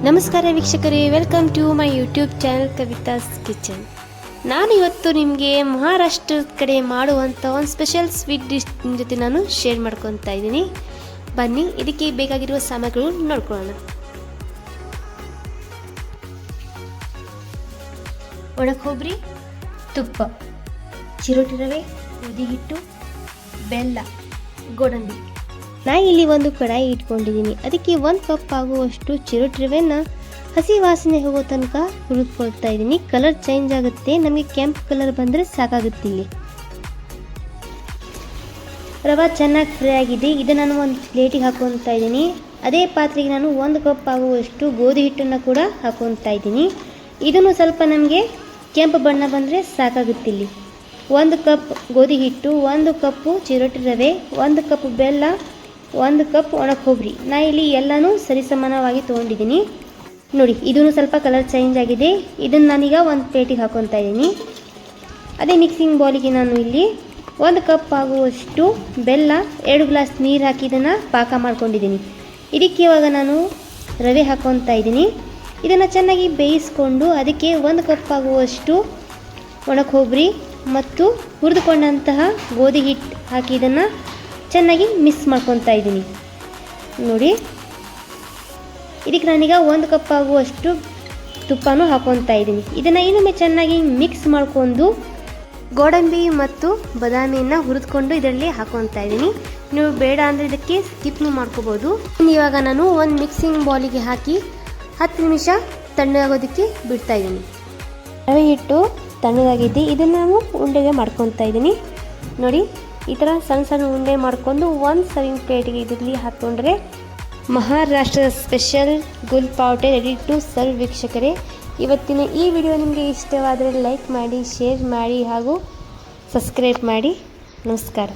ನಮಸ್ಕಾರ ವೀಕ್ಷಕರೇ, welcome to my YouTube channel Kavitha's kitchen. ನಾನು ಇವತ್ತು ನಿಮಗೆ ಮಹಾರಾಷ್ಟ್ರದ ಕಡೆ ಮಾಡುವಂಥ ಒಂದು ಸ್ಪೆಷಲ್ ಸ್ವೀಟ್ ಡಿಶ್ ಜೊತೆ ನಾನು ಶೇರ್ ಮಾಡ್ಕೊತಾ ಇದ್ದೀನಿ. ಬನ್ನಿ, ಇದಕ್ಕೆ ಬೇಕಾಗಿರುವ ಸಾಮಗ್ರಿಗಳು ನೋಡ್ಕೊಳ್ಳೋಣ. ಒಣ ಕೊಬ್ಬರಿ, ತುಪ್ಪ, ಚಿರೋಟಿ ರವೆ, ಗೋಧಿ ಹಿಟ್ಟು, ಬೆಲ್ಲ, ಗೋಡಂಬಿ. ನಾನು ಇಲ್ಲಿ ಒಂದು ಕಡಾಯಿ ಇಟ್ಕೊಂಡಿದ್ದೀನಿ. ಅದಕ್ಕೆ 1 ಕಪ್ ಆಗುವಷ್ಟು ಚಿರೋಟಿ ರವೆನ ಹಸಿ ವಾಸನೆ ಹೋಗೋ ತನಕ ಹುರಿದ್ಕೊಳ್ತಾ ಇದ್ದೀನಿ. ಕಲರ್ ಚೇಂಜ್ ಆಗುತ್ತೆ, ನಮಗೆ ಕೆಂಪು ಕಲರ್ ಬಂದರೆ ಸಾಕಾಗುತ್ತೆ. ಇಲ್ಲಿ ರವೆ ಚೆನ್ನಾಗಿ ಫ್ರೈ ಆಗಿದೆ. ಇದು ನಾನು ಒಂದು ಪ್ಲೇಟಿಗೆ ಹಾಕೊತಾ ಇದ್ದೀನಿ. ಅದೇ ಪಾತ್ರೆಗೆ ನಾನು 1 ಕಪ್ ಆಗುವಷ್ಟು ಗೋಧಿ ಹಿಟ್ಟನ್ನು ಕೂಡ ಹಾಕೊತಾ ಇದ್ದೀನಿ. ಇದನ್ನು ಸ್ವಲ್ಪ ನಮಗೆ ಕೆಂಪು ಬಣ್ಣ ಬಂದರೆ ಸಾಕಾಗುತ್ತೆ. ಇಲ್ಲಿ 1 ಕಪ್ ಗೋಧಿ ಹಿಟ್ಟು, 1 ಕಪ್ಪು ಚಿರೋಟಿ ರವೆ, 1 ಕಪ್ ಬೆಲ್ಲ, 1 ಕಪ್ ಒಣ ಕೊಬ್ಬರಿ. ನಾ ಇಲ್ಲಿ ಎಲ್ಲನೂ ಸರಿಸಮಾನವಾಗಿ ತೊಗೊಂಡಿದ್ದೀನಿ. ನೋಡಿ, ಇದನ್ನು ಸ್ವಲ್ಪ ಕಲರ್ ಚೇಂಜ್ ಆಗಿದೆ. ಇದನ್ನು ನಾನೀಗ ಒಂದು ಪ್ಲೇಟಿಗೆ ಹಾಕೊತಾ ಇದ್ದೀನಿ. ಅದೇ ಮಿಕ್ಸಿಂಗ್ ಬೌಲಿಗೆ ನಾನು ಇಲ್ಲಿ 1 ಕಪ್ ಆಗುವಷ್ಟು ಬೆಲ್ಲ, 2 ಗ್ಲಾಸ್ ನೀರು ಹಾಕಿ ಇದನ್ನು ಪಾಕ ಮಾಡ್ಕೊಂಡಿದ್ದೀನಿ. ಇದಕ್ಕೆ ಇವಾಗ ನಾನು ರವೆ ಹಾಕೊತಾ ಇದ್ದೀನಿ. ಇದನ್ನು ಚೆನ್ನಾಗಿ ಬೇಯಿಸ್ಕೊಂಡು ಅದಕ್ಕೆ 1 ಕಪ್ ಆಗುವಷ್ಟು ಒಣ ಕೊಬ್ಬರಿ ಮತ್ತು ಹುರಿದುಕೊಂಡಂತಹ ಗೋಧಿ ಹಿಟ್ಟು ಹಾಕಿ ಇದನ್ನು ಚೆನ್ನಾಗಿ ಮಿಕ್ಸ್ ಮಾಡ್ಕೊತಾ ಇದ್ದೀನಿ. ನೋಡಿ, ಇದಕ್ಕೆ ನಾನೀಗ 1 ಕಪ್ ಆಗುವಷ್ಟು ತುಪ್ಪನೂ ಹಾಕೊತಾ ಇದ್ದೀನಿ. ಇದನ್ನು ಇನ್ನೊಮ್ಮೆ ಚೆನ್ನಾಗಿ ಮಿಕ್ಸ್ ಮಾಡಿಕೊಂಡು ಗೋಡಂಬಿ ಮತ್ತು ಬಾದಾಮಿಯನ್ನು ಹುರಿದುಕೊಂಡು ಇದರಲ್ಲಿ ಹಾಕೊತಾ ಇದ್ದೀನಿ. ನೀವು ಬೇಡ ಅಂದರೆ ಇದಕ್ಕೆ ಸ್ಕಿಪ್ನು ಮಾಡ್ಕೋಬೋದು. ಇವಾಗ ನಾನು ಒಂದು ಮಿಕ್ಸಿಂಗ್ ಬೌಲಿಗೆ ಹಾಕಿ 10 ನಿಮಿಷ ತಣ್ಣಗಾಗೋದಕ್ಕೆ ಬಿಡ್ತಾ ಇದ್ದೀನಿ. ರವೆ ಹಿಟ್ಟು ತಣ್ಣಗಾಗಿದೆ. ಇದನ್ನು ನಾವು ಉಂಡೆಗೆ ಮಾಡ್ಕೊತಾ ಇದ್ದೀನಿ. ನೋಡಿ, ಈ ಥರ ಸಣ್ಣ ಸಣ್ಣ ಉಂಡೆ ಮಾಡಿಕೊಂಡು ಒಂದು ಸರ್ವಿಂಗ್ ಪ್ಲೇಟಿಗೆ ಇದರಲ್ಲಿ ಹಾಕ್ಕೊಂಡ್ರೆ ಮಹಾರಾಷ್ಟ್ರದ ಸ್ಪೆಷಲ್ ಗುಲ್ ಪಾವ್ಟೆ ರೆಡಿ ಟು ಸರ್ವ್. ವೀಕ್ಷಕರೇ, ಇವತ್ತಿನ ಈ ವಿಡಿಯೋ ನಿಮಗೆ ಇಷ್ಟವಾದರೆ ಲೈಕ್ ಮಾಡಿ, ಶೇರ್ ಮಾಡಿ ಹಾಗೂ ಸಬ್ಸ್ಕ್ರೈಬ್ ಮಾಡಿ. ನಮಸ್ಕಾರ.